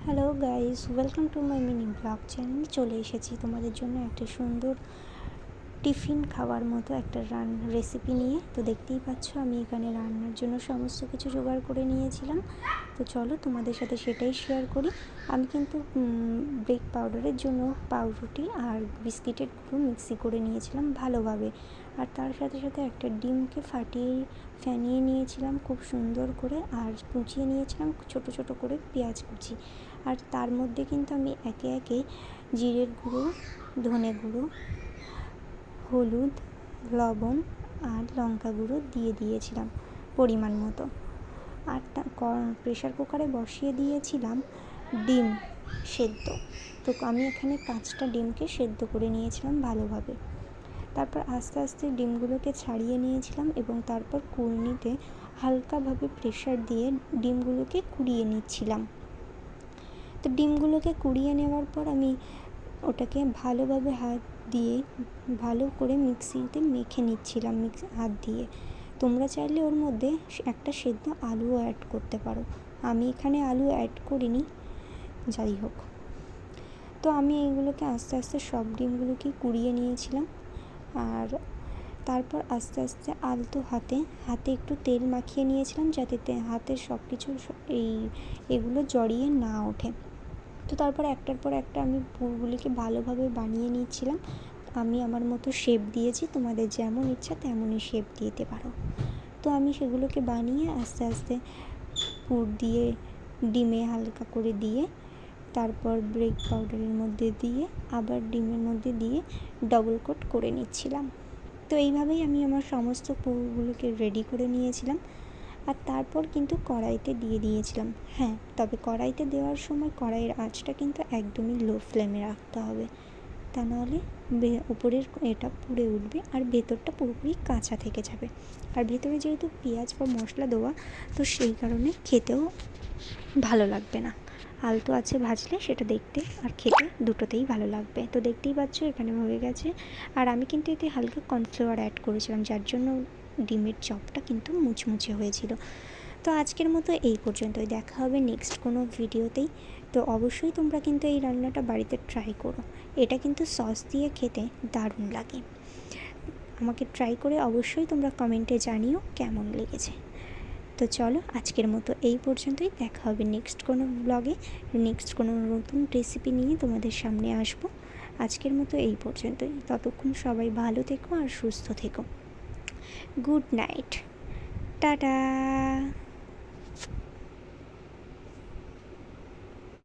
Hello guys, welcome to my mini blog channel. চলে এসেছি তোমাদের জন্য একটা সুন্দর টিফিন খাওয়ার মতো একটা রেসিপি নিয়ে। তো দেখতেই পাচ্ছ আমি এখানে রান্নার জন্য সমস্ত কিছু জোগাড় করে নিয়েছিলাম। তো চলো তোমাদের সাথে সেটাই শেয়ার করি। আমি কিন্তু ব্রেক পাউডারের জন্য পাউরুটি আর বিস্কিটের গুঁড়ো মিক্সি করে নিয়েছিলাম ভালোভাবে, আর তার সাথে সাথে একটা ডিমকে ফ্যানিয়ে নিয়েছিলাম খুব সুন্দর করে, আর কুচিয়ে নিয়েছিলাম ছোট ছোট করে পেঁয়াজ কুচি। আর তার মধ্যে কিন্তু আমি একে একে জিরের গুঁড়ো, ধনে গুঁড়ো, হলুদ, লবণ আর লঙ্কা গুঁড়ো দিয়ে দিয়েছিলাম পরিমাণ মতো। আর প্রেশার কুকারে বসিয়ে দিয়েছিলাম ডিম সেদ্ধ। তো আমি এখানে 5টা ডিমকে সেদ্ধ করে নিয়েছিলাম ভালোভাবে। তারপর আস্তে আস্তে ডিমগুলোকে ছাড়িয়ে নিয়েছিলাম এবং তারপর কুড়নিতে হালকাভাবে প্রেশার দিয়ে ডিমগুলোকে কুড়িয়ে নিচ্ছিলাম। তো ডিমগুলোকে কুড়িয়ে নেওয়ার পর আমি ওটাকে ভালোভাবে হাত দিয়ে ভালো করে মিক্সিতে মেখে নিচ্ছিলাম হাত দিয়ে। তোমরা চাইলে ওর মধ্যে একটা সেদ্ধ আলুও অ্যাড করতে পারো, আমি এখানে আলু অ্যাড করিনি। যাই হোক, তো আমি এইগুলোকে আস্তে আস্তে সব ডিমগুলোকেই কুড়িয়ে নিয়েছিলাম। আর তারপর আস্তে আস্তে আলতো হাতে একটু তেল মাখিয়ে নিয়েছিলাম যাতে হাতের সব কিছু এগুলো জড়িয়ে না ওঠে। তো তারপর একটার পর একটা আমি পুরগুলিকে ভালোভাবে বানিয়ে নিচ্ছিলাম। আমি আমার মতো শেপ দিয়েছি, তোমাদের যেমন ইচ্ছা তেমনই শেপ দিতে পারো। তো আমি সেগুলোকে বানিয়ে আস্তে আস্তে পুর দিয়ে ডিমে হালকা করে দিয়ে তারপর ব্রেক পাউডারের মধ্যে দিয়ে আবার ডিমের মধ্যে দিয়ে ডবল কোট করে নিচ্ছিলাম। তো এইভাবেই আমি আমার সমস্ত পুরগুলোকে রেডি করে নিয়েছিলাম। আর তারপর কিন্তু কড়াইতে দিয়ে দিয়েছিলাম। হ্যাঁ, তবে কড়াইতে দেওয়ার সময় কড়াইয়ের আঁচটা কিন্তু একদমই লো ফ্লেমে রাখতে হবে, তা নাহলে উপরের এটা পুড়ে উঠবে আর ভেতরটা পুরোপুরি কাঁচা থেকে যাবে। আর ভেতরে যেহেতু পেঁয়াজ বা মশলা দেওয়া, তো সেই কারণে খেতেও ভালো লাগবে না। আলতো আছে ভাজলে সেটা দেখতে আর খেতে দুটোতেই ভালো লাগবে। তো দেখতেই পাচ্ছ এখানে হয়ে গেছে। আর আমি কিন্তু এতে হালকা কর্নফ্লাওয়ার অ্যাড করেছিলাম, যার জন্য ডিমের চপটা কিন্তু মুচমুচে হয়েছিল। তো আজকের মতো এই পর্যন্তই, দেখা হবে নেক্সট কোনো ভিডিওতেই। তো অবশ্যই তোমরা কিন্তু এই রান্নাটা বাড়িতে ট্রাই করো, এটা কিন্তু সস দিয়ে খেতে দারুণ লাগে। আমাকে ট্রাই করে অবশ্যই তোমরা কমেন্টে জানিও কেমন লেগেছে। তো চলো আজকের মতো এই পর্যন্তই, দেখা হবে নেক্সট কোনো ব্লগে, নেক্সট কোনো নতুন রেসিপি নিয়ে তোমাদের সামনে আসবো। আজকের মতো এই পর্যন্তই, ততক্ষণ সবাই ভালো থেকো আর সুস্থ থেকো। Good night, tata.